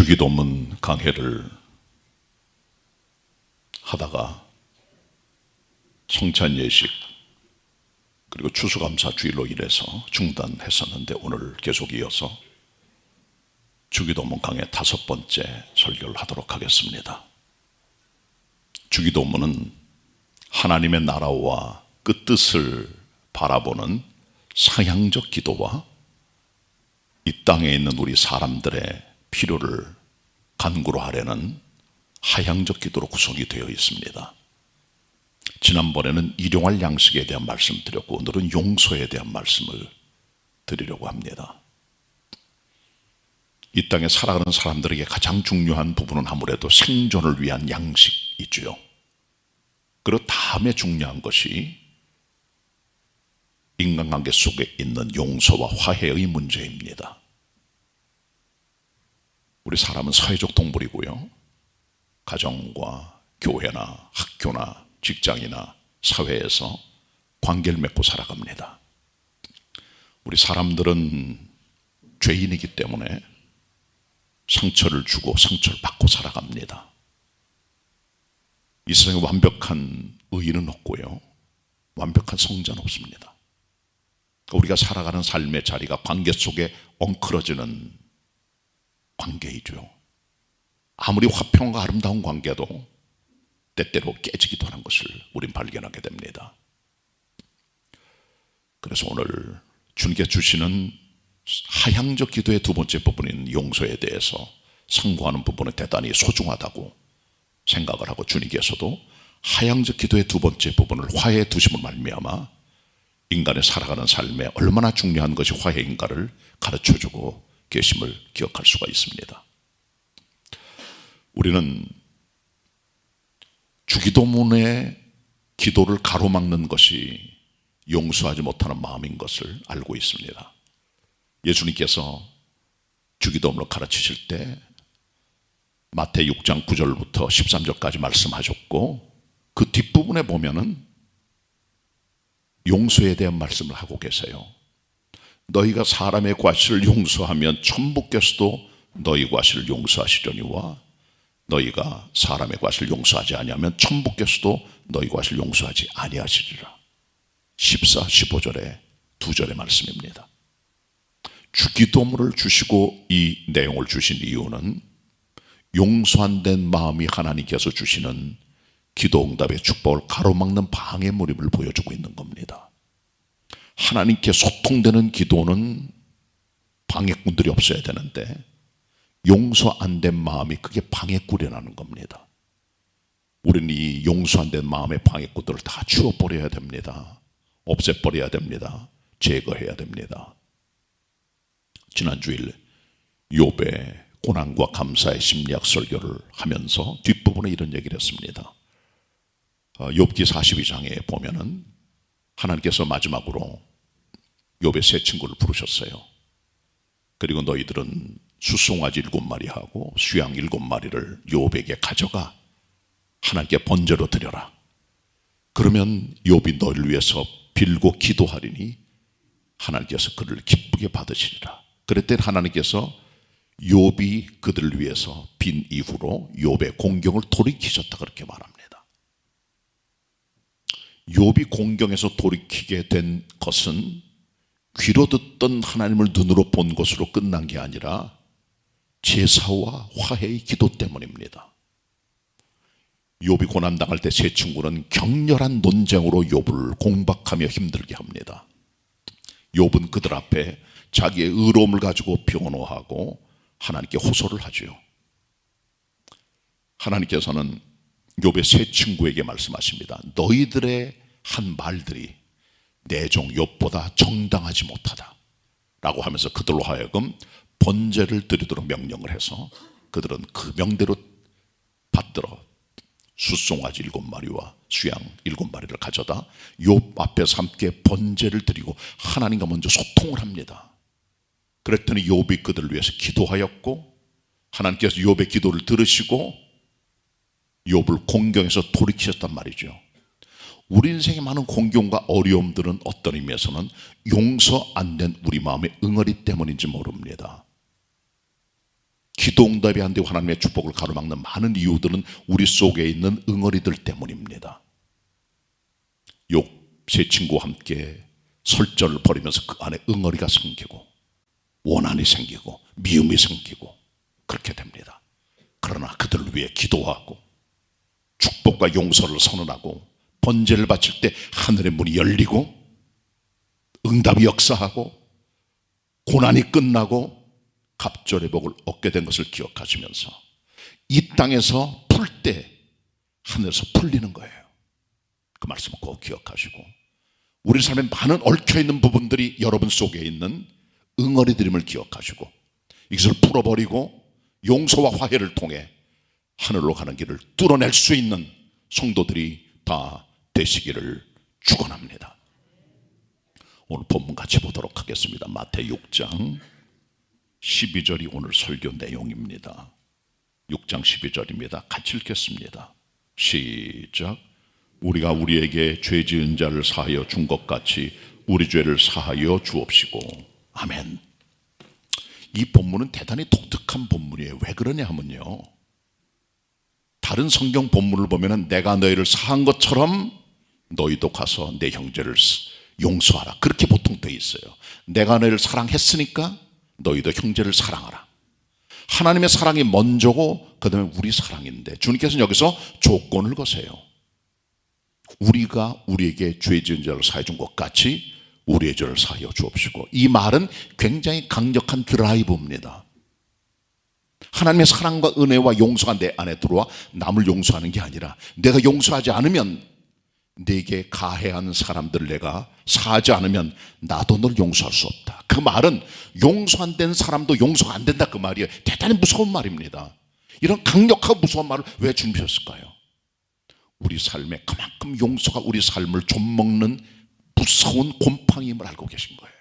주기도문 강해를 하다가 성찬 예식 그리고 추수감사 주일로 인해서 중단했었는데 오늘 계속 이어서 주기도문 강해 5번째 설교를 하도록 하겠습니다. 주기도문은 하나님의 나라와 그 뜻을 바라보는 상향적 기도와 이 땅에 있는 우리 사람들의 필요를 간구로 하려는 하향적 기도로 구성이 되어 있습니다. 지난번에는 일용할 양식에 대한 말씀을 드렸고 오늘은 용서에 대한 말씀을 드리려고 합니다. 이 땅에 살아가는 사람들에게 가장 중요한 부분은 아무래도 생존을 위한 양식이죠. 그리고 다음에 중요한 것이 인간관계 속에 있는 용서와 화해의 문제입니다. 우리 사람은 사회적 동물이고요. 가정과 교회나 학교나 직장이나 사회에서 관계를 맺고 살아갑니다. 우리 사람들은 죄인이기 때문에 상처를 주고 상처를 받고 살아갑니다. 이 세상에 완벽한 의인은 없고요. 완벽한 성자는 없습니다. 우리가 살아가는 삶의 자리가 관계 속에 엉클어지는 관계이죠. 아무리 화평과 아름다운 관계도 때때로 깨지기도 하는 것을 우린 발견하게 됩니다. 그래서 오늘 주님께 주시는 하향적 기도의 두 번째 부분인 용서에 대해서 상고하는 부분은 대단히 소중하다고 생각을 하고 주님께서도 하향적 기도의 두 번째 부분을 화해에 두심을 말미암아 인간의 살아가는 삶에 얼마나 중요한 것이 화해인가를 가르쳐주고 계심을 기억할 수가 있습니다. 우리는 주기도문의 기도를 가로막는 것이 용서하지 못하는 마음인 것을 알고 있습니다. 예수님께서 주기도문을 가르치실 때 마태 6장 9절부터 13절까지 말씀하셨고 그 뒷부분에 보면은 용서에 대한 말씀을 하고 계세요. 너희가 사람의 과실을 용서하면 천부께서도 너희 과실을 용서하시려니와 너희가 사람의 과실을 용서하지 아니하면 천부께서도 너희 과실을 용서하지 아니하시리라. 14, 15절의 두 절의 말씀입니다. 주기도문을 주시고 이 내용을 주신 이유는 용서 안 된 마음이 하나님께서 주시는 기도응답의 축복을 가로막는 방해물임을 보여주고 있는 겁니다. 하나님께 소통되는 기도는 방해꾼들이 없어야 되는데 용서 안 된 마음이 그게 방해꾼이라는 겁니다. 우리는 이 용서 안 된 마음의 방해꾼들을 다 치워버려야 됩니다. 없애버려야 됩니다. 제거해야 됩니다. 지난 주일 욥의 고난과 감사의 심리학 설교를 하면서 뒷부분에 이런 얘기를 했습니다. 욥기 42장에 보면은 하나님께서 마지막으로 욥의 세 친구를 부르셨어요. 그리고 너희들은 숫송아지 7마리하고 수양 7마리를 욥에게 가져가 하나님께 번제로 드려라. 그러면 욥이 너희를 위해서 빌고 기도하리니 하나님께서 그를 기쁘게 받으시리라. 그랬더니 하나님께서 욥이 그들을 위해서 빈 이후로 욥의 공경을 돌이키셨다 그렇게 말합니다. 욥이 공경에서 돌이키게 된 것은 귀로 듣던 하나님을 눈으로 본 것으로 끝난 게 아니라 제사와 화해의 기도 때문입니다. 욥이 고난당할 때 세 친구는 격렬한 논쟁으로 욥을 공박하며 힘들게 합니다. 욥은 그들 앞에 자기의 의로움을 가지고 변호하고 하나님께 호소를 하죠. 하나님께서는 욥의 세 친구에게 말씀하십니다. 너희들의 한 말들이 내 종 욥보다 정당하지 못하다 라고 하면서 그들로 하여금 번제를 드리도록 명령을 해서 그들은 그 명대로 받들어 숫송아지 7마리와 수양 7마리를 가져다 욥 앞에서 함께 번제를 드리고 하나님과 먼저 소통을 합니다. 그랬더니 욥이 그들을 위해서 기도하였고 하나님께서 욥의 기도를 들으시고 욥을 공경에서 돌이키셨단 말이죠. 우리 인생의 많은 공경과 어려움들은 어떤 의미에서는 용서 안 된 우리 마음의 응어리 때문인지 모릅니다. 기도응답이 안 되고 하나님의 축복을 가로막는 많은 이유들은 우리 속에 있는 응어리들 때문입니다. 욥 세 친구와 함께 설전을 벌이면서 그 안에 응어리가 생기고 원한이 생기고 미움이 생기고 그렇게 됩니다. 그러나 그들을 위해 기도하고 축복과 용서를 선언하고 번제를 바칠 때 하늘의 문이 열리고 응답이 역사하고 고난이 끝나고 갑절의 복을 얻게 된 것을 기억하시면서 이 땅에서 풀 때 하늘에서 풀리는 거예요. 그 말씀을 꼭 기억하시고 우리 삶에 많은 얽혀있는 부분들이 여러분 속에 있는 응어리들임을 기억하시고 이것을 풀어버리고 용서와 화해를 통해 하늘로 가는 길을 뚫어낼 수 있는 성도들이 다 되시기를 축원합니다. 오늘 본문 같이 보도록 하겠습니다. 마태복음 6장 12절이 오늘 설교 내용입니다. 6장 12절입니다. 같이 읽겠습니다. 시작. 우리가 우리에게 죄 지은 자를 사하여 준 것 같이 우리 죄를 사하여 주옵시고. 아멘. 이 본문은 대단히 독특한 본문이에요. 왜 그러냐 하면요, 다른 성경 본문을 보면 내가 너희를 사한 것처럼 너희도 가서 내 형제를 용서하라, 그렇게 보통 되어 있어요. 내가 너희를 사랑했으니까 너희도 형제를 사랑하라. 하나님의 사랑이 먼저고 그 다음에 우리 사랑인데 주님께서는 여기서 조건을 거세요. 우리가 우리에게 죄 지은 자를 사해 준 것 같이 우리의 죄를 사하여 주옵시고. 이 말은 굉장히 강력한 드라이브입니다. 하나님의 사랑과 은혜와 용서가 내 안에 들어와 남을 용서하는 게 아니라 내가 용서하지 않으면 내게 가해한 사람들을 내가 사하지 않으면 나도 널 용서할 수 없다. 그 말은 용서 안 된 사람도 용서가 안 된다, 그 말이에요. 대단히 무서운 말입니다. 이런 강력하고 무서운 말을 왜 준비했을까요? 우리 삶에 그만큼 용서가 우리 삶을 좀먹는 무서운 곰팡이임을 알고 계신 거예요.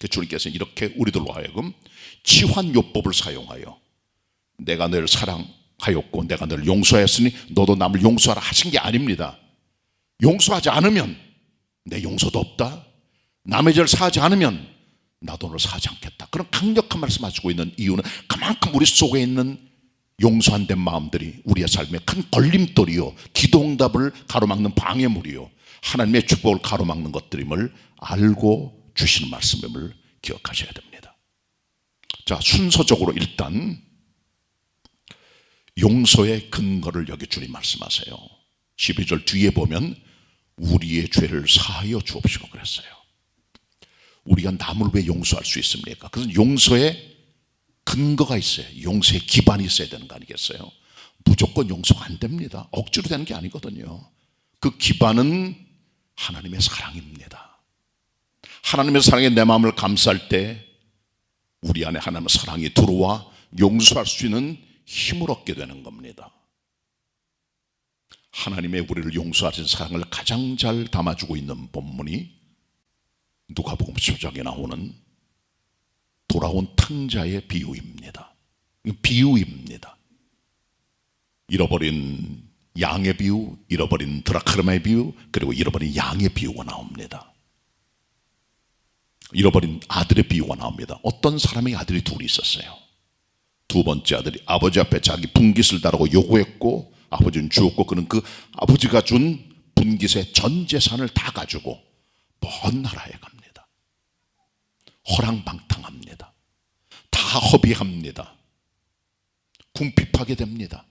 주님께서는 이렇게 우리들로 하여금 치환요법을 사용하여 내가 너를 사랑하였고 내가 너를 용서했으니 너도 남을 용서하라 하신 게 아닙니다. 용서하지 않으면 내 용서도 없다, 남의 죄를 사하지 않으면 나도 너를 사하지 않겠다, 그런 강력한 말씀을 하시고 있는 이유는 그만큼 우리 속에 있는 용서 안 된 마음들이 우리의 삶에 큰 걸림돌이요, 기도응답을 가로막는 방해물이요, 하나님의 축복을 가로막는 것들임을 알고 주시는 말씀임을 기억하셔야 됩니다. 자, 순서적으로 일단 용서의 근거를 여기 주님 말씀하세요. 12절 뒤에 보면 우리의 죄를 사하여 주옵시고 그랬어요. 우리가 남을 왜 용서할 수 있습니까? 그것은 용서의 근거가 있어요. 용서의 기반이 있어야 되는 거 아니겠어요? 무조건 용서가 안 됩니다. 억지로 되는 게 아니거든요. 그 기반은 하나님의 사랑입니다. 하나님의 사랑에 내 마음을 감쌀 때 우리 안에 하나님의 사랑이 들어와 용서할 수 있는 힘을 얻게 되는 겁니다. 하나님의 우리를 용서하신 사랑을 가장 잘 담아주고 있는 본문이 누가복음 10장에 나오는 돌아온 탕자의 비유입니다. 비유입니다. 잃어버린 양의 비유, 잃어버린 드라크마의 비유, 그리고 잃어버린 양의 비유가 나옵니다. 잃어버린 아들의 비유가 나옵니다. 어떤 사람의 아들이 둘이 있었어요. 두 번째 아들이 아버지 앞에 자기 분깃을 달라고 요구했고 아버지는 주었고 그는 그 아버지가 준 분깃의 전 재산을 다 가지고 먼 나라에 갑니다. 허랑방탕합니다. 다 허비합니다. 궁핍하게 됩니다.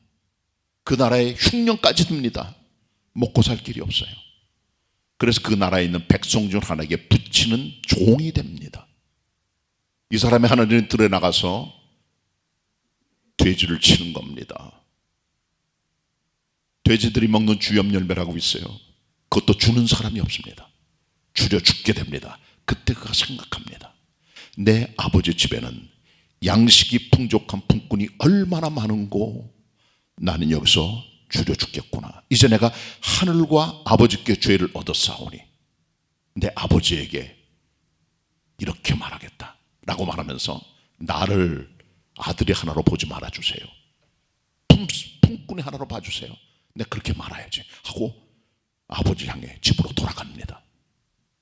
그 나라에 흉년까지 듭니다. 먹고 살 길이 없어요. 그래서 그 나라에 있는 백성 중 하나에게 붙이는 종이 됩니다. 이 사람이 하나님을 들에 나가서 돼지를 치는 겁니다. 돼지들이 먹는 주염 열매라고 있어요. 그것도 주는 사람이 없습니다. 줄여 죽게 됩니다. 그때 그가 생각합니다. 내 아버지 집에는 양식이 풍족한 품꾼이 얼마나 많은고 나는 여기서 줄여 죽겠구나. 이제 내가 하늘과 아버지께 죄를 얻었사오니 내 아버지에게 이렇게 말하겠다 라고 말하면서 나를 아들의 하나로 보지 말아주세요. 품꾼의 하나로 봐주세요. 내가 그렇게 말아야지 하고 아버지 향해 집으로 돌아갑니다.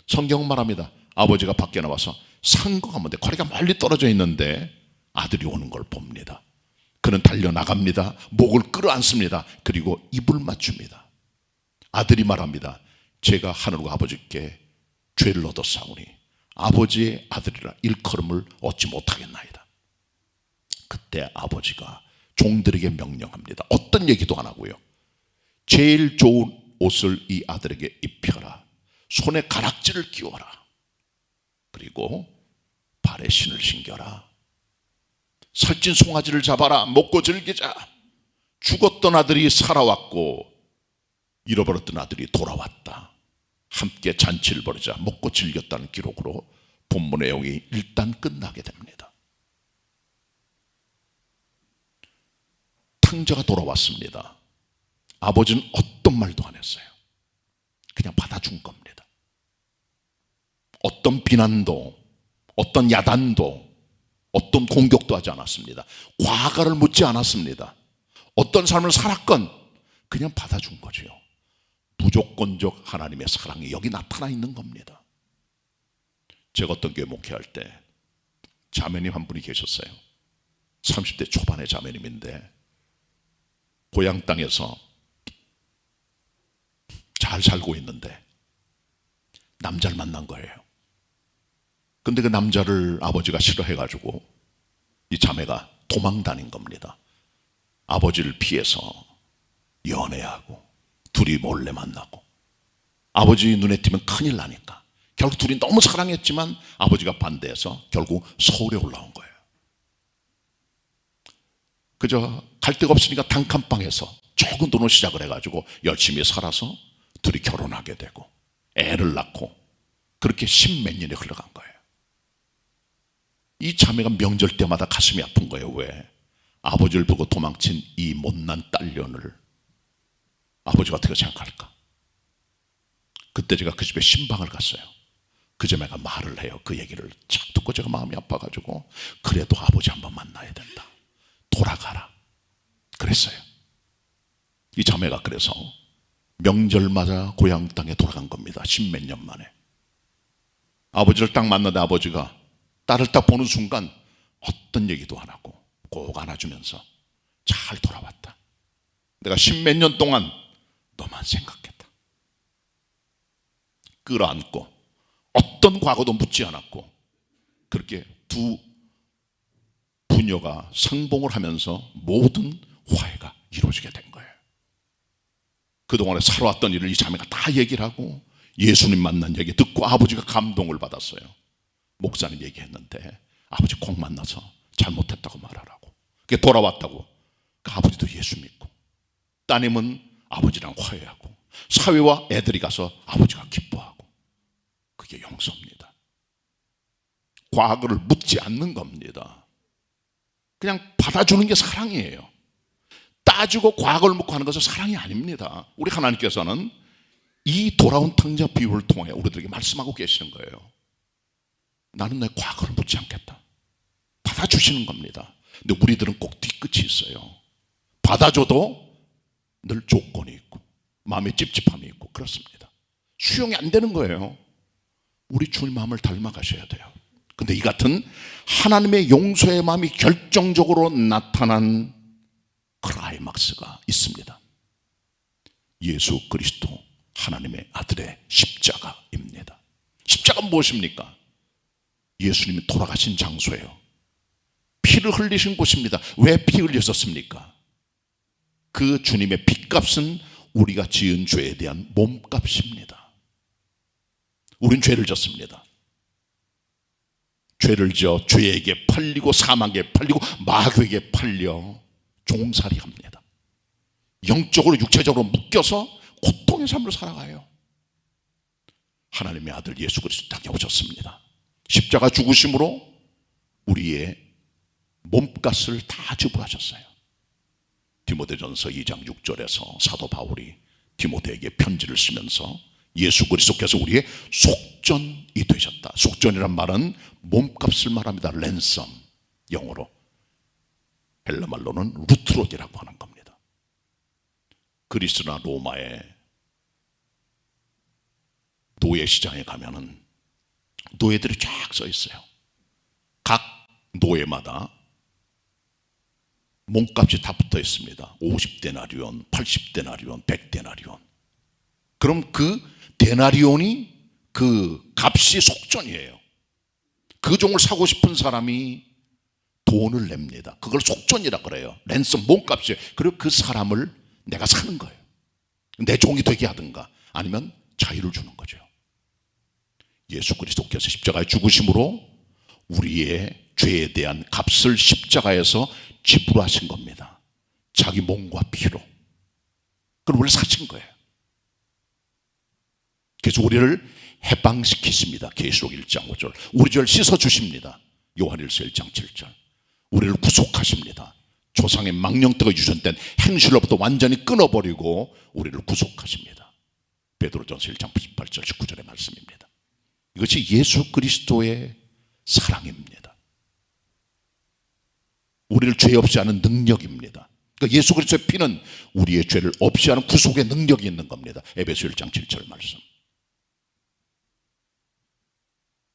성경은 말합니다. 아버지가 밖에 나와서 상거가 뭔데 거리가 멀리 떨어져 있는데 아들이 오는 걸 봅니다. 그는 달려나갑니다. 목을 끌어안습니다. 그리고 입을 맞춥니다. 아들이 말합니다. 제가 하늘과 아버지께 죄를 얻었사오니 아버지의 아들이라 일컬음을 얻지 못하겠나이다. 그때 아버지가 종들에게 명령합니다. 어떤 얘기도 안 하고요. 제일 좋은 옷을 이 아들에게 입혀라. 손에 가락지를 끼워라. 그리고 발에 신을 신겨라. 살찐 송아지를 잡아라. 먹고 즐기자. 죽었던 아들이 살아왔고 잃어버렸던 아들이 돌아왔다. 함께 잔치를 벌이자. 먹고 즐겼다는 기록으로 본문의 내용이 일단 끝나게 됩니다. 탕자가 돌아왔습니다. 아버지는 어떤 말도 안 했어요. 그냥 받아준 겁니다. 어떤 비난도, 어떤 야단도, 어떤 공격도 하지 않았습니다. 과거를 묻지 않았습니다. 어떤 삶을 살았건 그냥 받아준 거죠. 무조건적 하나님의 사랑이 여기 나타나 있는 겁니다. 제가 어떤 교회 목회할 때 자매님 한 분이 계셨어요. 30대 초반의 자매님인데 고향 땅에서 잘 살고 있는데 남자를 만난 거예요. 근데 그 남자를 아버지가 싫어해가지고 이 자매가 도망 다닌 겁니다. 아버지를 피해서 연애하고 둘이 몰래 만나고 아버지 눈에 띄면 큰일 나니까 결국 둘이 너무 사랑했지만 아버지가 반대해서 결국 서울에 올라온 거예요. 그저 갈 데가 없으니까 단칸방에서 적은 돈을 시작을 해가지고 열심히 살아서 둘이 결혼하게 되고 애를 낳고 그렇게 십몇 년이 흘러간 거예요. 이 자매가 명절 때마다 가슴이 아픈 거예요. 왜? 아버지를 보고 도망친 이 못난 딸년을 아버지가 어떻게 생각할까? 그때 제가 그 집에 신방을 갔어요. 그 자매가 말을 해요. 그 얘기를 쫙 듣고 제가 마음이 아파가지고 그래도 아버지 한번 만나야 된다. 돌아가라. 그랬어요. 이 자매가 그래서 명절마다 고향 땅에 돌아간 겁니다. 십몇 년 만에. 아버지를 딱 만나다 아버지가 딸을 딱 보는 순간 어떤 얘기도 안 하고 꼭 안아주면서 잘 돌아왔다. 내가 십몇 년 동안 너만 생각했다. 끌어안고 어떤 과거도 묻지 않았고 그렇게 두 부녀가 상봉을 하면서 모든 화해가 이루어지게 된 거예요. 그동안에 살아왔던 일을 이 자매가 다 얘기를 하고 예수님 만난 얘기 듣고 아버지가 감동을 받았어요. 목사님 얘기했는데 아버지 꼭 만나서 잘못했다고 말하라고. 그게 돌아왔다고. 그 아버지도 예수 믿고 따님은 아버지랑 화해하고 사회와 애들이 가서 아버지가 기뻐하고. 그게 용서입니다. 과거를 묻지 않는 겁니다. 그냥 받아주는 게 사랑이에요. 따지고 과거를 묻고 하는 것은 사랑이 아닙니다. 우리 하나님께서는 이 돌아온 탕자 비유를 통해 우리들에게 말씀하고 계시는 거예요. 나는 너의 과거를 묻지 않겠다. 받아주시는 겁니다. 근데 우리들은 꼭 뒤끝이 있어요. 받아줘도 늘 조건이 있고 마음에 찝찝함이 있고 그렇습니다. 수용이 안 되는 거예요. 우리 주님 마음을 닮아가셔야 돼요. 근데 이 같은 하나님의 용서의 마음이 결정적으로 나타난 클라이막스가 있습니다. 예수 그리스도 하나님의 아들의 십자가입니다. 십자가는 무엇입니까? 예수님이 돌아가신 장소예요. 피를 흘리신 곳입니다. 왜 피 흘리셨습니까? 그 주님의 피값은 우리가 지은 죄에 대한 몸값입니다. 우린 죄를 졌습니다. 죄를 지어 죄에게 팔리고 사망에게 팔리고 마귀에게 팔려 종살이합니다. 영적으로 육체적으로 묶여서 고통의 삶을 살아가요. 하나님의 아들 예수 그리스도 땅에 오셨습니다. 십자가 죽으심으로 우리의 몸값을 다 지불하셨어요. 디모데전서 2장 6절에서 사도 바울이 디모데에게 편지를 쓰면서 예수 그리스도께서 우리의 속전이 되셨다. 속전이란 말은 몸값을 말합니다. 랜섬, 영어로 헬라말로는 루트롯이라고 하는 겁니다. 그리스나 로마의 노예 시장에 가면은 노예들이 쫙 서 있어요. 각 노예마다 몸값이 다 붙어 있습니다. 50데나리온, 80데나리온, 100데나리온. 그럼 그 데나리온이 그 값이 속전이에요. 그 종을 사고 싶은 사람이 돈을 냅니다. 그걸 속전이라 그래요. 랜섬 몸값이에요. 그리고 그 사람을 내가 사는 거예요. 내 종이 되게 하든가 아니면 자유를 주는 거죠. 예수 그리스도께서 십자가에 죽으심으로 우리의 죄에 대한 값을 십자가에서 지불하신 겁니다. 자기 몸과 피로. 그걸 우리를 사신 거예요. 그래서 우리를 해방시키십니다. 계시록 1장 5절. 우리 죄를 씻어주십니다. 요한일서 1장 7절. 우리를 구속하십니다. 조상의 망령되고 유전된 행실로부터 완전히 끊어버리고 우리를 구속하십니다. 베드로전서 1장 18절 19절의 말씀입니다. 이것이 예수 그리스도의 사랑입니다. 우리를 죄 없이 하는 능력입니다. 그러니까 예수 그리스도의 피는 우리의 죄를 없이 하는 구속의 능력이 있는 겁니다. 에베소 1장 7절 말씀.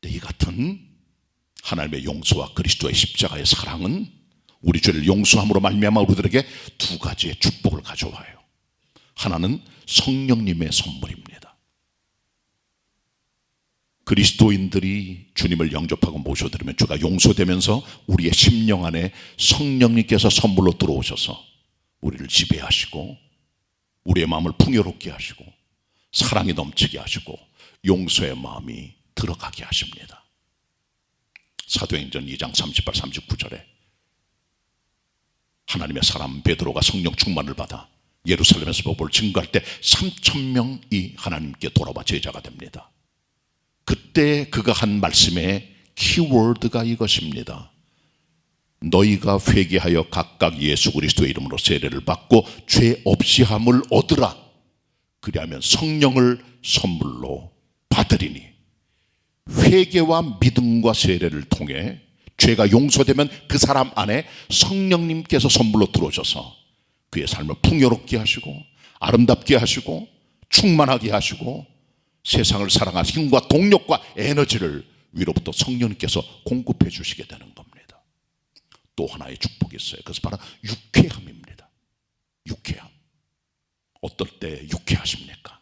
이 같은 하나님의 용서와 그리스도의 십자가의 사랑은 우리 죄를 용서함으로 말미암아 우리들에게 두 가지의 축복을 가져와요. 하나는 성령님의 선물입니다. 그리스도인들이 주님을 영접하고 모셔드리면 죄가 용서되면서 우리의 심령 안에 성령님께서 선물로 들어오셔서 우리를 지배하시고 우리의 마음을 풍요롭게 하시고 사랑이 넘치게 하시고 용서의 마음이 들어가게 하십니다. 사도행전 2장 38, 39절에 하나님의 사람 베드로가 성령 충만을 받아 예루살렘에서 복음을 증거할 때 3,000명이 하나님께 돌아와 제자가 됩니다. 그때 그가 한 말씀의 키워드가 이것입니다. 너희가 회개하여 각각 예수 그리스도의 이름으로 세례를 받고 죄 없이 함을 얻으라. 그리하면 성령을 선물로 받으리니. 회개와 믿음과 세례를 통해 죄가 용서되면 그 사람 안에 성령님께서 선물로 들어오셔서 그의 삶을 풍요롭게 하시고 아름답게 하시고 충만하게 하시고 세상을 살아갈 힘과 동력과 에너지를 위로부터 성령님께서 공급해 주시게 되는 겁니다. 또 하나의 축복이 있어요. 그것은 바로 유쾌함입니다. 유쾌함. 어떨 때 유쾌하십니까?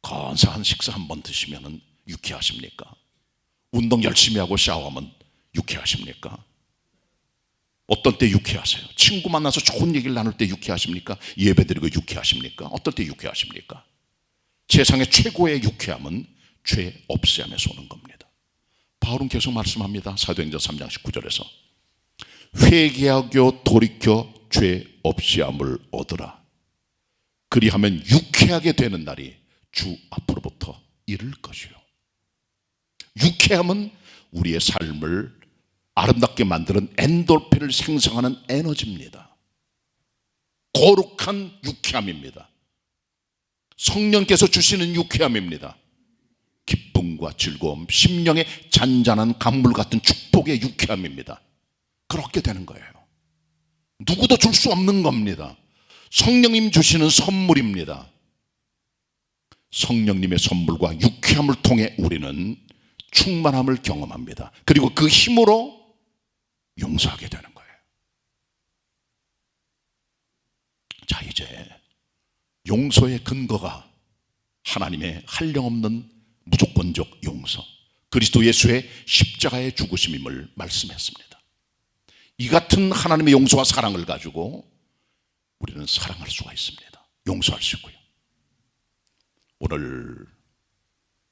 건사한 식사 한 번 드시면 유쾌하십니까? 운동 열심히 하고 샤워하면 유쾌하십니까? 어떨 때 유쾌하세요? 친구 만나서 좋은 얘기를 나눌 때 유쾌하십니까? 예배드리고 유쾌하십니까? 어떨 때 유쾌하십니까? 세상의 최고의 유쾌함은 죄 없애함에서 오는 겁니다. 바울은 계속 말씀합니다. 사도행전 3장 19절에서 회개하고 돌이켜 죄 없애함을 얻으라. 그리하면 유쾌하게 되는 날이 주 앞으로부터 이를 것이요. 유쾌함은 우리의 삶을 아름답게 만드는 엔돌핀을 생성하는 에너지입니다. 거룩한 유쾌함입니다. 성령께서 주시는 유쾌함입니다. 기쁨과 즐거움, 심령의 잔잔한 강물 같은 축복의 유쾌함입니다. 그렇게 되는 거예요. 누구도 줄 수 없는 겁니다. 성령님 주시는 선물입니다. 성령님의 선물과 유쾌함을 통해 우리는 충만함을 경험합니다. 그리고 그 힘으로 용서하게 되는 거예요. 자, 이제 용서의 근거가 하나님의 한량없는 무조건적 용서, 그리스도 예수의 십자가의 죽으심임을 말씀했습니다. 이 같은 하나님의 용서와 사랑을 가지고 우리는 사랑할 수가 있습니다. 용서할 수 있고요. 오늘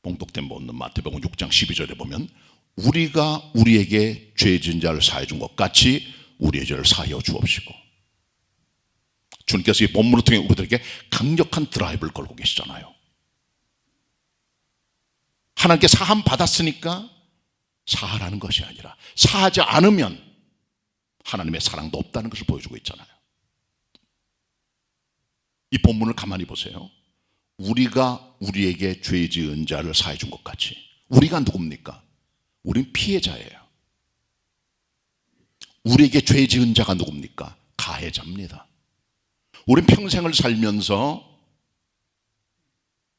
봉독된 본문 마태복음 6장 12절에 보면 우리가 우리에게 죄 지은 자를 사해 준 것 같이 우리의 죄를 사하여 주옵시고, 주님께서 이 본문을 통해 우리들에게 강력한 드라이브를 걸고 계시잖아요. 하나님께 사함 받았으니까 사하라는 것이 아니라 사하지 않으면 하나님의 사랑도 없다는 것을 보여주고 있잖아요. 이 본문을 가만히 보세요. 우리가 우리에게 죄 지은 자를 사해 준 것 같이. 우리가 누굽니까? 우린 피해자예요. 우리에게 죄 지은 자가 누굽니까? 가해자입니다. 우린 평생을 살면서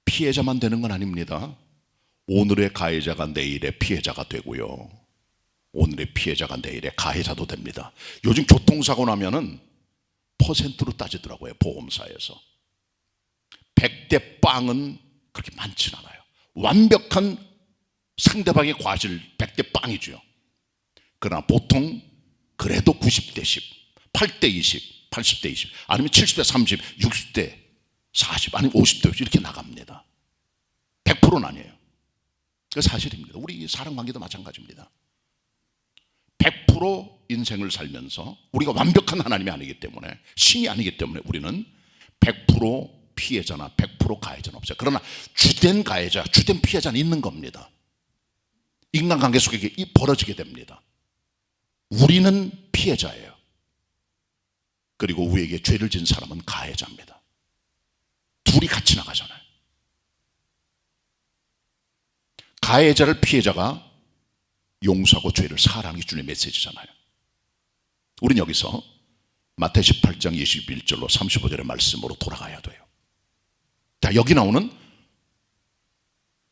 피해자만 되는 건 아닙니다. 오늘의 가해자가 내일의 피해자가 되고요. 오늘의 피해자가 내일의 가해자도 됩니다. 요즘 교통사고 나면은 퍼센트로 따지더라고요, 보험사에서. 100대 빵은 그렇게 많진 않아요. 완벽한 상대방의 과실 100대 빵이죠. 그러나 보통 그래도 90대 10, 8대 20, 80대 20, 아니면 70대 30, 60대 40, 아니면 50대 50 이렇게 나갑니다. 100%는 아니에요. 그 사실입니다. 우리 사랑관계도 마찬가지입니다. 100% 인생을 살면서 우리가 완벽한 하나님이 아니기 때문에, 신이 아니기 때문에 우리는 100% 피해자나 100% 가해자는 없어요. 그러나 주된 가해자, 주된 피해자는 있는 겁니다. 인간관계 속에 벌어지게 됩니다. 우리는 피해자예요. 그리고 우리에게 죄를 지은 사람은 가해자입니다. 둘이 같이 나가잖아요. 가해자를 피해자가 용서하고 죄를 사하라는 게 주님의 메시지잖아요. 우리는 여기서 마태복음 18장 21절로 35절의 말씀으로 돌아가야 돼요. 자, 여기 나오는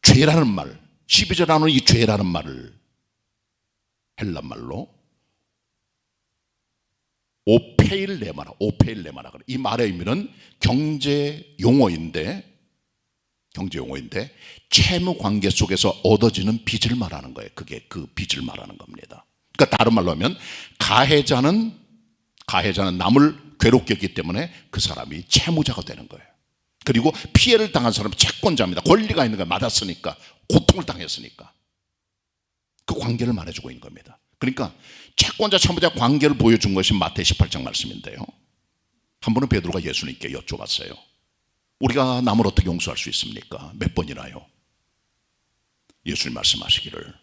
죄라는 말, 12절에 나오는 이 죄라는 말을 헬라 말로 오페일레마라, 오페일레마라 그래. 이 말의 의미는 경제 용어인데 채무 관계 속에서 얻어지는 빚을 말하는 거예요. 그게 그 빚을 말하는 겁니다. 그러니까 다른 말로 하면 가해자는 남을 괴롭게 했기 때문에 그 사람이 채무자가 되는 거예요. 그리고 피해를 당한 사람은 채권자입니다. 권리가 있는 거예요. 맞았으니까, 고통을 당했으니까. 그 관계를 말해주고 있는 겁니다. 그러니까 채권자 채무자 관계를 보여준 것이 마태 18장 말씀인데요. 한 번은 베드로가 예수님께 여쭤봤어요. 우리가 남을 어떻게 용서할 수 있습니까? 몇 번이나요? 예수님 말씀하시기를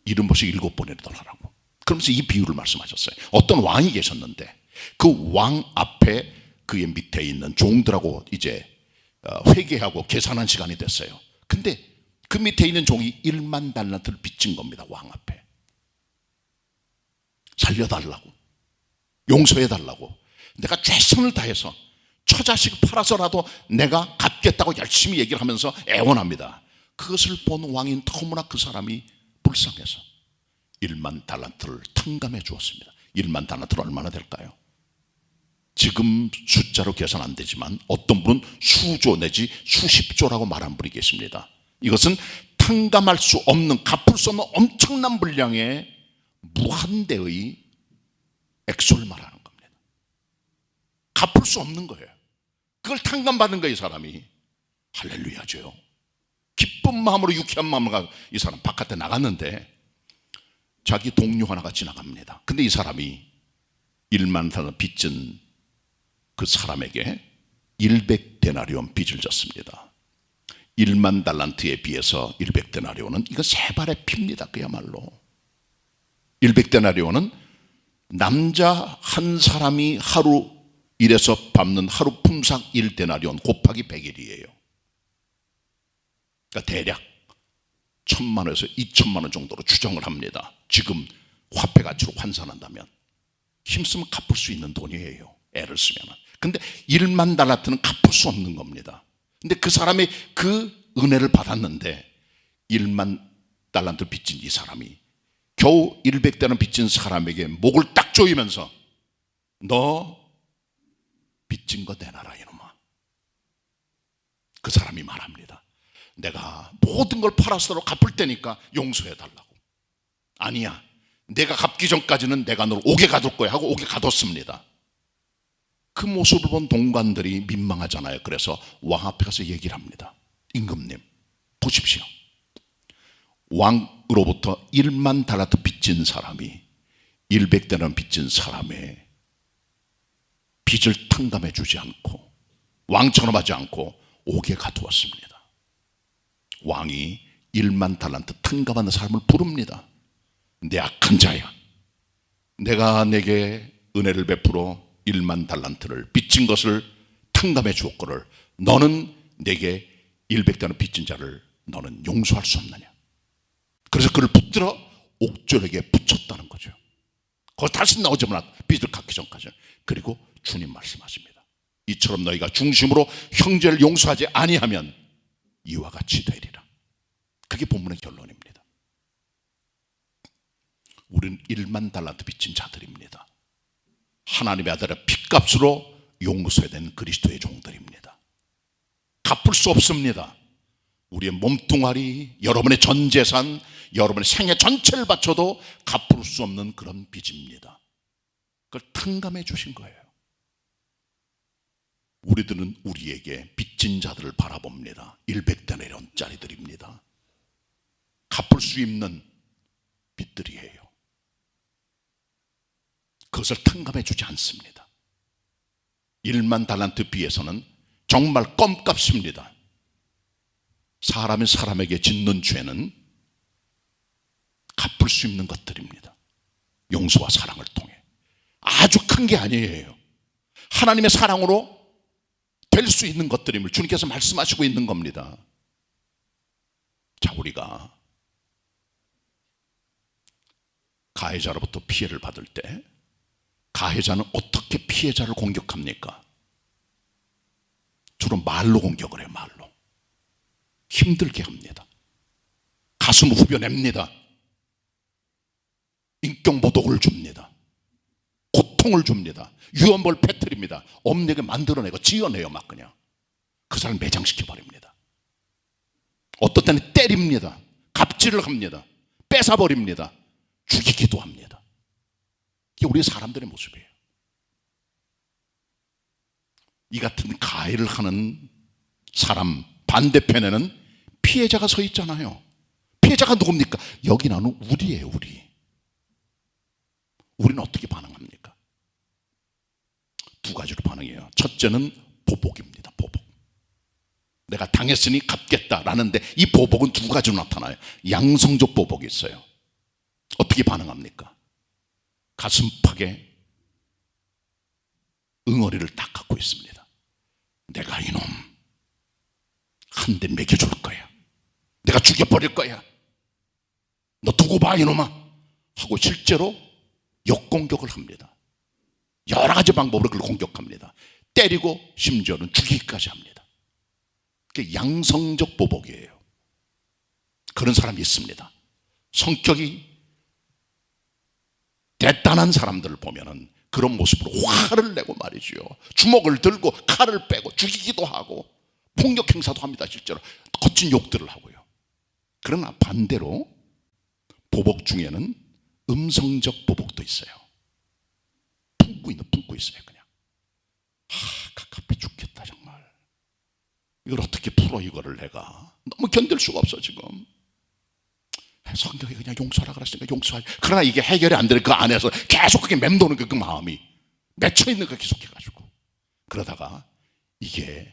70번씩 7번이라도 하라고. 그러면서 이 비유를 말씀하셨어요. 어떤 왕이 계셨는데 그 왕 앞에 그의 밑에 있는 종들하고 이제 회개하고 계산한 시간이 됐어요. 근데 그 밑에 있는 종이 1만 달란트를 빚진 겁니다. 왕 앞에. 살려달라고, 용서해달라고, 내가 최선을 다해서 처자식 팔아서라도 내가 갚겠다고 열심히 얘기를 하면서 애원합니다. 그것을 본 왕인 너무나 그 사람이 불쌍해서 1만 달란트를 탕감해 주었습니다. 1만 달란트는 얼마나 될까요? 지금 숫자로 계산 안 되지만 어떤 분은 수조 내지 수십조라고 말한 분이 계십니다. 이것은 탕감할 수 없는, 갚을 수 없는 엄청난 분량의 무한대의 액수를 말하는 겁니다. 갚을 수 없는 거예요. 그걸 탕감받은 거예요. 이 사람이. 할렐루야죠. 기쁜 마음으로, 유쾌한 마음으로 이 사람 바깥에 나갔는데 자기 동료 하나가 지나갑니다. 근데 이 사람이 1만 달러 빚진 그 사람에게 100데나리온 빚을 졌습니다. 1만 달란트에 비해서 100데나리온은 이거 세 발의 피입니다. 그야말로 100데나리온은 남자 한 사람이 하루 일해서 밟는 하루 품삯 1데나리온 곱하기 100일이에요. 그러니까 대략 1,000만 원에서 2,000만 원 정도로 추정을 합니다. 지금 화폐 가치로 환산한다면 힘쓰면 갚을 수 있는 돈이에요. 애를 쓰면. 근데 1만 달란트는 갚을 수 없는 겁니다. 근데 그 사람이 그 은혜를 받았는데 1만 달란트 빚진 이 사람이 겨우 100대는 빚진 사람에게 목을 딱 조이면서 너 빚진 거 내놔라 이놈아. 그 사람이 말합니다. 내가 모든 걸 팔아서도 갚을 테니까 용서해달라고. 아니야, 내가 갚기 전까지는 내가 널 옥에 가둘 거야 하고 옥에 가뒀습니다. 그 모습을 본 동관들이 민망하잖아요. 그래서 왕 앞에 가서 얘기를 합니다. 임금님 보십시오. 왕으로부터 1만 달란트 빚진 사람이 100데나리온 빚진 사람의 빚을 탕감해 주지 않고 왕처럼 하지 않고 옥에 가두었습니다. 왕이 1만 달란트 탕감하는 사람을 부릅니다. 내 악한 자야, 내가 내게 은혜를 베풀어 1만 달란트를 빚진 것을 탕감해 주었거늘 너는 내게 100데나리온 빚진 자를 너는 용서할 수 없느냐. 그래서 그를 붙들어 옥졸에게 붙였다는 거죠. 거기서 다시 나오지 않아. 빚을 갚기 전까지. 그리고 주님 말씀하십니다. 이처럼 너희가 중심으로 형제를 용서하지 아니하면 이와 같이 되리라. 그게 본문의 결론입니다. 우리는 1만 달란트 빚진 자들입니다. 하나님의 아들의 핏값으로 용서된 그리스도의 종들입니다. 갚을 수 없습니다. 우리의 몸뚱아리, 여러분의 전 재산, 여러분의 생애 전체를 바쳐도 갚을 수 없는 그런 빚입니다. 그걸 탕감해 주신 거예요. 우리들은 우리에게 빚진 자들을 바라봅니다. 100데나리온짜리들입니다. 갚을 수 있는 빚들이에요. 그것을 탕감해 주지 않습니다. 1만 달란트 비해서는 정말 껌값입니다. 사람이 사람에게 짓는 죄는 갚을 수 있는 것들입니다. 용서와 사랑을 통해. 아주 큰 게 아니에요. 하나님의 사랑으로 될 수 있는 것들임을 주님께서 말씀하시고 있는 겁니다. 자, 우리가 가해자로부터 피해를 받을 때 가해자는 어떻게 피해자를 공격합니까? 주로 말로 공격을 해요. 말로. 힘들게 합니다. 가슴 후벼냅니다. 인격모독을 줍니다. 고통을 줍니다. 유언벌 패트립니다. 엄내게 만들어내고 지어내요. 막 그냥 그 사람 매장시켜버립니다. 어떤 때는 때립니다. 갑질을 합니다. 뺏어버립니다. 죽이기도 합니다. 이게 우리 사람들의 모습이에요. 이 같은 가해를 하는 사람 반대편에는 피해자가 서 있잖아요. 피해자가 누굽니까? 여기 나는 우리예요. 우리는 어떻게 반응합니까? 두 가지로 반응해요. 첫째는 보복입니다. 보복. 내가 당했으니 갚겠다라는데 이 보복은 두 가지로 나타나요. 양성적 보복이 있어요. 어떻게 반응합니까? 가슴팍에 응어리를 딱 갖고 있습니다. 내가 이놈 한 대 매겨줄 거야. 내가 죽여버릴 거야. 너 두고 봐 이놈아 하고 실제로 역공격을 합니다. 여러 가지 방법으로 그걸 공격합니다. 때리고 심지어는 죽이기까지 합니다. 그게 양성적 보복이에요. 그런 사람이 있습니다. 성격이 대단한 사람들을 보면은 그런 모습으로 화를 내고 말이죠. 주먹을 들고 칼을 빼고 죽이기도 하고 폭력 행사도 합니다. 실제로 거친 욕들을 하고요. 그러나 반대로 보복 중에는 음성적 보복도 있어요. 품고 있어요. 그냥 갑갑해 죽겠다 정말. 이걸 어떻게 풀어 이거를 내가 너무 견딜 수가 없어 지금. 성경이 그냥 용서하라 그랬으니까 용서하지. 그러나 이게 해결이 안 되는 그 안에서 계속 그게 맴도는 그 마음이 맺혀 있는 거 계속 해가지고 그러다가 이게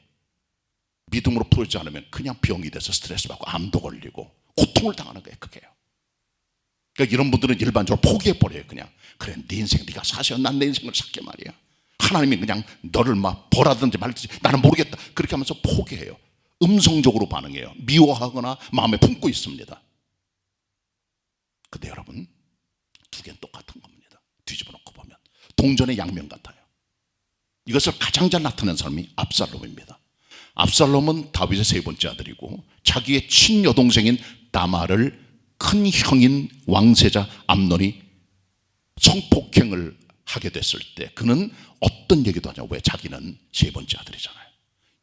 믿음으로 풀어지지 않으면 그냥 병이 돼서 스트레스 받고 암도 걸리고 고통을 당하는 거예요. 그게요. 그러니까 이런 분들은 일반적으로 포기해버려요. 그냥 그래 네 인생 네가 사셔. 난 내 인생을 살게 말이야. 하나님이 그냥 너를 막 벌하든지 말든지 나는 모르겠다. 그렇게 하면서 포기해요. 음성적으로 반응해요. 미워하거나 마음에 품고 있습니다. 근데 여러분 두 개는 똑같은 겁니다. 뒤집어 놓고 보면 동전의 양면 같아요. 이것을 가장 잘 나타낸 사람이 압살롬입니다. 압살롬은 다윗의 세 번째 아들이고 자기의 친여동생인 다말을 큰 형인 왕세자 암논이 성폭행을 하게 됐을 때 그는 어떤 얘기도 하냐고. 왜? 자기는 세 번째 아들이잖아요.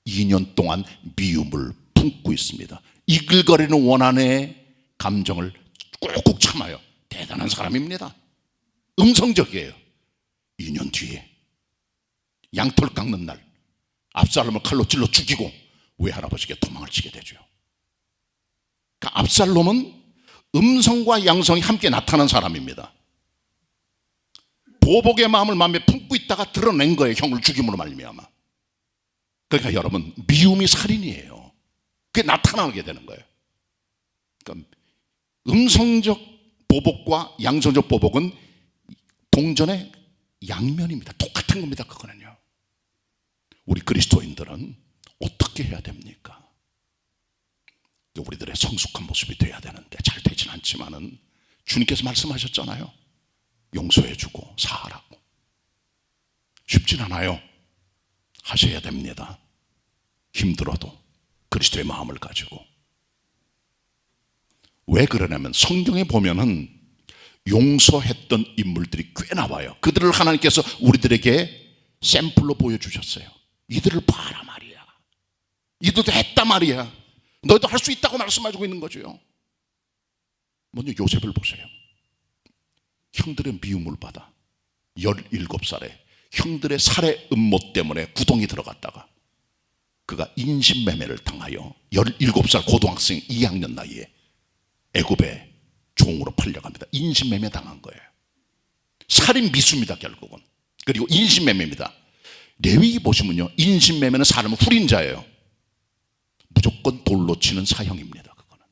2년 동안 미움을 품고 있습니다. 이글거리는 원한의 감정을 꾹꾹 참아요. 대단한 사람입니다. 음성적이에요. 2년 뒤에 양털 깎는 날 압살롬을 칼로 찔러 죽이고 외할아버지께 도망을 치게 되죠. 그러니까 압살롬은 음성과 양성이 함께 나타난 사람입니다. 보복의 마음을 마음에 품고 있다가 드러낸 거예요. 형을 죽임으로 말미암아. 그러니까 여러분 미움이 살인이에요. 그게 나타나게 되는 거예요. 그러니까 음성적 보복과 양성적 보복은 동전의 양면입니다. 똑같은 겁니다. 그거는요. 우리 그리스도인들은 어떻게 해야 됩니까? 우리들의 성숙한 모습이 돼야 되는데 잘 되진 않지만은 주님께서 말씀하셨잖아요. 용서해주고 사하라고. 쉽진 않아요. 하셔야 됩니다. 힘들어도 그리스도의 마음을 가지고. 왜 그러냐면 성경에 보면은 용서했던 인물들이 꽤 나와요. 그들을 하나님께서 우리들에게 샘플로 보여주셨어요. 이들을 봐라 말이야. 이들도 했다 말이야. 너희도 할 수 있다고 말씀해주고 있는 거죠. 먼저 요셉을 보세요. 형들의 미움을 받아 17살에 형들의 살해 음모 때문에 구덩이 들어갔다가 그가 인신매매를 당하여 17살 고등학생 2학년 나이에 애굽의 종으로 팔려갑니다. 인신매매 당한 거예요. 살인 미수입니다, 결국은. 그리고 인신매매입니다. 레위기 보시면요, 인신매매는 사람을 후린 자예요. 무조건 돌로 치는 사형입니다. 그거는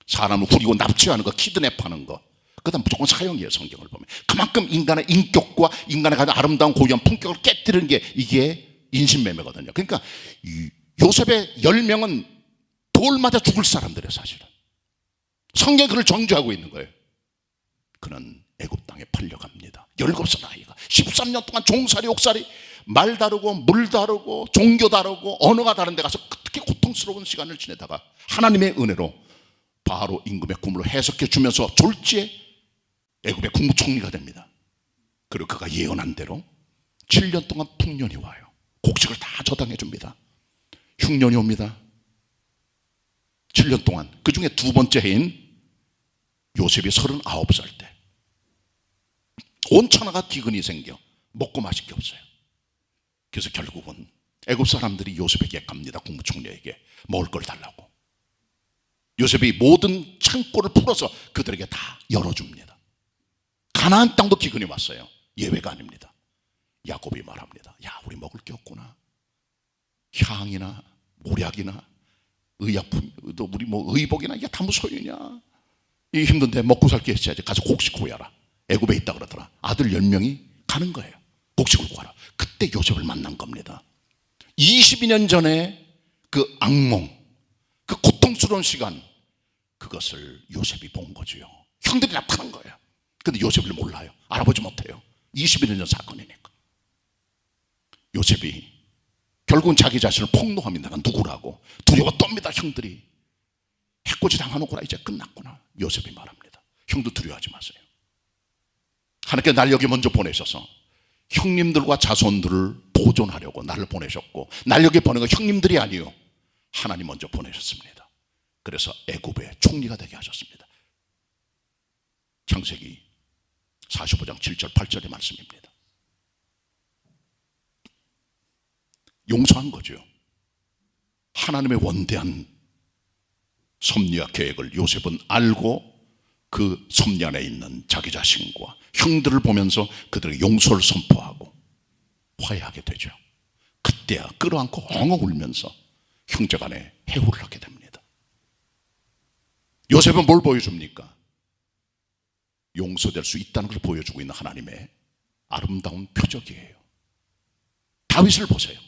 사람을 후리고 납치하는 거, 키드냅하는 거, 그다음 무조건 사형이에요. 성경을 보면 그만큼 인간의 인격과 인간의 가장 아름다운 고유한 품격을 깨뜨리는 게 이게 인신매매거든요. 그러니까 요셉의 10명은 돌 맞아 죽을 사람들이에요. 사실은 성경이 그를 정죄하고 있는 거예요. 그는 애굽 땅에 팔려갑니다. 17살 아이가 13년 동안 종살이 옥살이, 말 다르고 물 다르고 종교 다르고 언어가 다른 데 가서 그렇게 고통스러운 시간을 지내다가 하나님의 은혜로 바로 임금의 꿈을 해석해 주면서 졸지에 애굽의 국무총리가 됩니다. 그리고 그가 예언한 대로 7년 동안 풍년이 와요. 곡식을 다 저당해 줍니다. 흉년이 옵니다. 7년 동안. 그 중에 두 번째 해인 요셉이 39살 때 온 천하가 기근이 생겨 먹고 마실 게 없어요. 그래서 결국은 애굽 사람들이 요셉에게 갑니다. 국무총리에게 먹을 걸 달라고. 요셉이 모든 창고를 풀어서 그들에게 다 열어줍니다. 가나안 땅도 기근이 왔어요. 예외가 아닙니다. 야곱이 말합니다. 야, 우리 먹을 게 없구나. 향이나 모략이나 의약품도 우리 뭐 의복이나 이게 다 무슨 소용이냐. 이게 힘든데 먹고 살 게 있어야지. 가서 곡식 구해라. 애굽에 있다 그러더라. 아들 10명이 가는 거예요. 곡식을 구하라. 그때 요셉을 만난 겁니다. 22년 전에 그 악몽, 그 고통스러운 시간, 그것을 요셉이 본 거죠. 형들이 나타난 거예요. 근데 요셉을 몰라요. 알아보지 못해요. 21년 전 사건이니까. 요셉이 결국은 자기 자신을 폭로합니다. 내가 누구라고. 두려워 떱니다. 형들이. 해코지 당하는구나. 이제 끝났구나. 요셉이 말합니다. 형도 두려워하지 마세요. 하나님께서 날 여기 먼저 보내셔서 형님들과 자손들을 보존하려고 나를 보내셨고, 날 여기 보낸 건 형님들이 아니요, 하나님 먼저 보내셨습니다. 그래서 애굽의 총리가 되게 하셨습니다. 창세기 45장 7절 8절의 말씀입니다. 용서한 거죠. 하나님의 원대한 섭리와 계획을 요셉은 알고 그 섭리 안에 있는 자기 자신과 형들을 보면서 그들에게 용서를 선포하고 화해하게 되죠. 그때야 끌어안고 엉엉 울면서 형제간에 해후를 하게 됩니다. 요셉은 뭘 보여줍니까? 용서될 수 있다는 걸 보여주고 있는 하나님의 아름다운 표적이에요. 다윗을 보세요.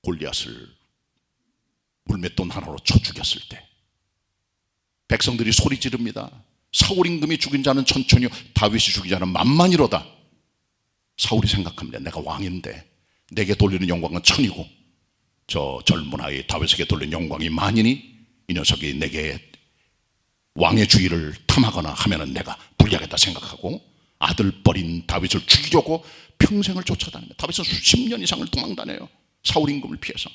골리앗을 물맷돈 하나로 쳐 죽였을 때 백성들이 소리 지릅니다. 사울 임금이 죽인 자는 천천히요, 다윗이 죽인 자는 만만이로다. 사울이 생각합니다. 내가 왕인데 내게 돌리는 영광은 천이고 저 젊은 아이 다윗에게 돌리는 영광이 만이니 이 녀석이 내게 왕의 주의를 탐하거나 하면은 내가 불리하겠다 생각하고 아들뻘인 다윗을 죽이려고 평생을 쫓아다닙니다. 다윗은 수십 년 이상을 도망다녀요. 사울 임금을 피해서.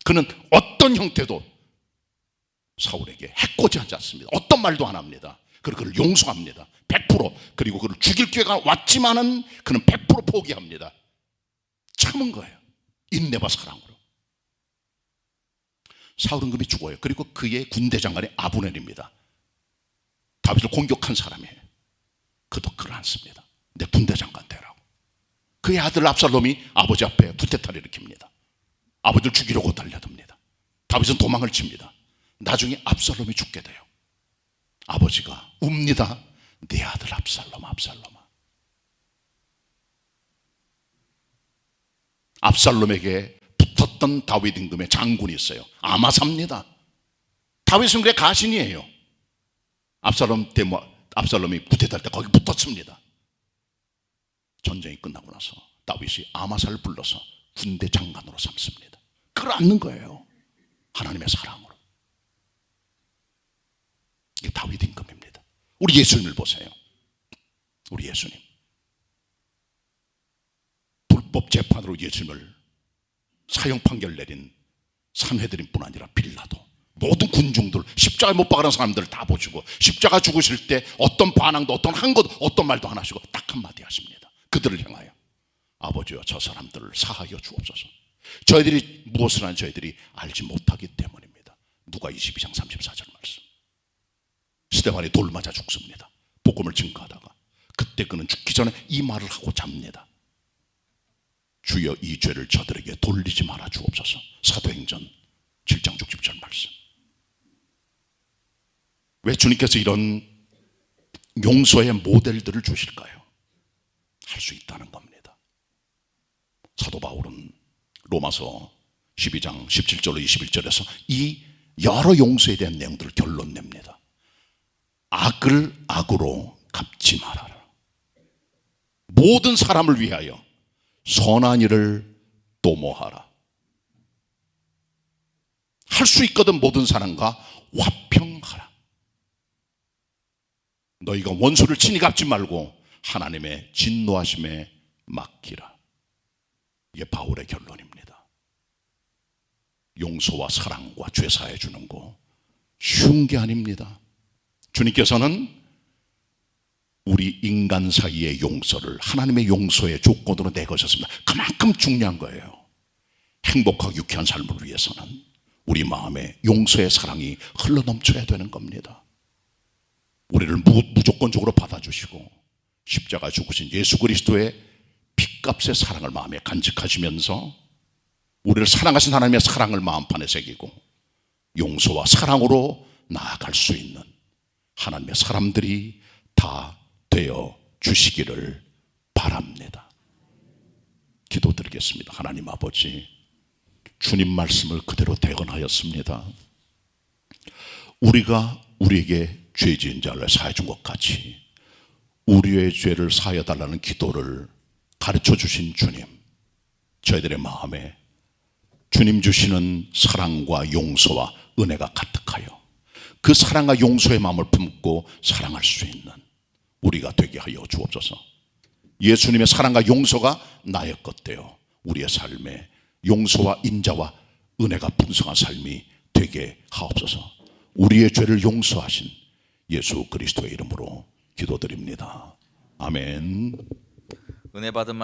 그는 어떤 형태도 사울에게 해코지하지 않습니다. 어떤 말도 안 합니다. 그리고 그를 용서합니다. 100%. 그리고 그를 죽일 기회가 왔지만은 그는 100% 포기합니다. 참은 거예요. 인내와 사랑으로. 사울 임금이 죽어요. 그리고 그의 군대 장관이 아브넬입니다. 다윗을 공격한 사람이에요. 그도 끌어안습니다. 내 군대 장관 되라고. 그의 아들 압살롬이 아버지 앞에 부태탈을 일으킵니다. 아버지를 죽이려고 달려듭니다. 다윗은 도망을 칩니다. 나중에 압살롬이 죽게 돼요. 아버지가 웁니다. 내 아들 압살롬아, 압살롬아. 압살롬에게 붙었던 다윗 임금의 장군이 있어요. 아마사입니다. 다윗은 그의 가신이에요. 압살롬이 부태탈 때 거기 붙었습니다. 전쟁이 끝나고 나서 다윗이 아마사를 불러서 군대 장관으로 삼습니다. 끌어안는 거예요. 하나님의 사랑으로. 이게 다윗 임금입니다. 우리 예수님을 보세요. 우리 예수님. 불법 재판으로 예수님을 사형 판결 내린 산헤드린뿐 아니라 빌라도, 모든 군중들, 십자가에 못 박아놓은 사람들 다 보시고 십자가 죽으실 때 어떤 반항도 어떤 한 것 어떤 말도 안 하시고 딱 한마디 하십니다. 그들을 향하여 아버지여 저 사람들을 사하여 주옵소서. 저희들이 무엇을 하는 저희들이 알지 못하기 때문입니다. 누가 22장 34절 말씀. 스데반이 돌 맞아 죽습니다. 복음을 증거하다가 그때 그는 죽기 전에 이 말을 하고 잡니다. 주여 이 죄를 저들에게 돌리지 말아 주옵소서. 사도행전 7장 60절 말씀. 왜 주님께서 이런 용서의 모델들을 주실까요? 할 수 있다는 겁니다. 사도 바울은 로마서 12장 17절로 21절에서 이 여러 용서에 대한 내용들을 결론 냅니다. 악을 악으로 갚지 말아라. 모든 사람을 위하여 선한 일을 도모하라. 할 수 있거든 모든 사람과 화평하라. 너희가 원수를 친히 갚지 말고 하나님의 진노하심에 맡기라. 이게 바울의 결론입니다. 용서와 사랑과 죄 사해 주는 거 쉬운 게 아닙니다. 주님께서는 우리 인간 사이의 용서를 하나님의 용서의 조건으로 내거셨습니다. 그만큼 중요한 거예요. 행복하고 유쾌한 삶을 위해서는 우리 마음에 용서의 사랑이 흘러넘쳐야 되는 겁니다. 우리를 무조건적으로 받아주시고 십자가 죽으신 예수 그리스도의 핏값의 사랑을 마음에 간직하시면서 우리를 사랑하신 하나님의 사랑을 마음판에 새기고 용서와 사랑으로 나아갈 수 있는 하나님의 사람들이 다 되어 주시기를 바랍니다. 기도드리겠습니다. 하나님 아버지, 주님 말씀을 그대로 대언하였습니다. 우리가 우리에게 죄 지은 자를 사해 준 것 같이 우리의 죄를 사하여 달라는 기도를 가르쳐 주신 주님, 저희들의 마음에 주님 주시는 사랑과 용서와 은혜가 가득하여 그 사랑과 용서의 마음을 품고 사랑할 수 있는 우리가 되게 하여 주옵소서. 예수님의 사랑과 용서가 나의 것 되어 우리의 삶에 용서와 인자와 은혜가 풍성한 삶이 되게 하옵소서. 우리의 죄를 용서하신 예수 그리스도의 이름으로 기도드립니다. 아멘. 은혜 받은 말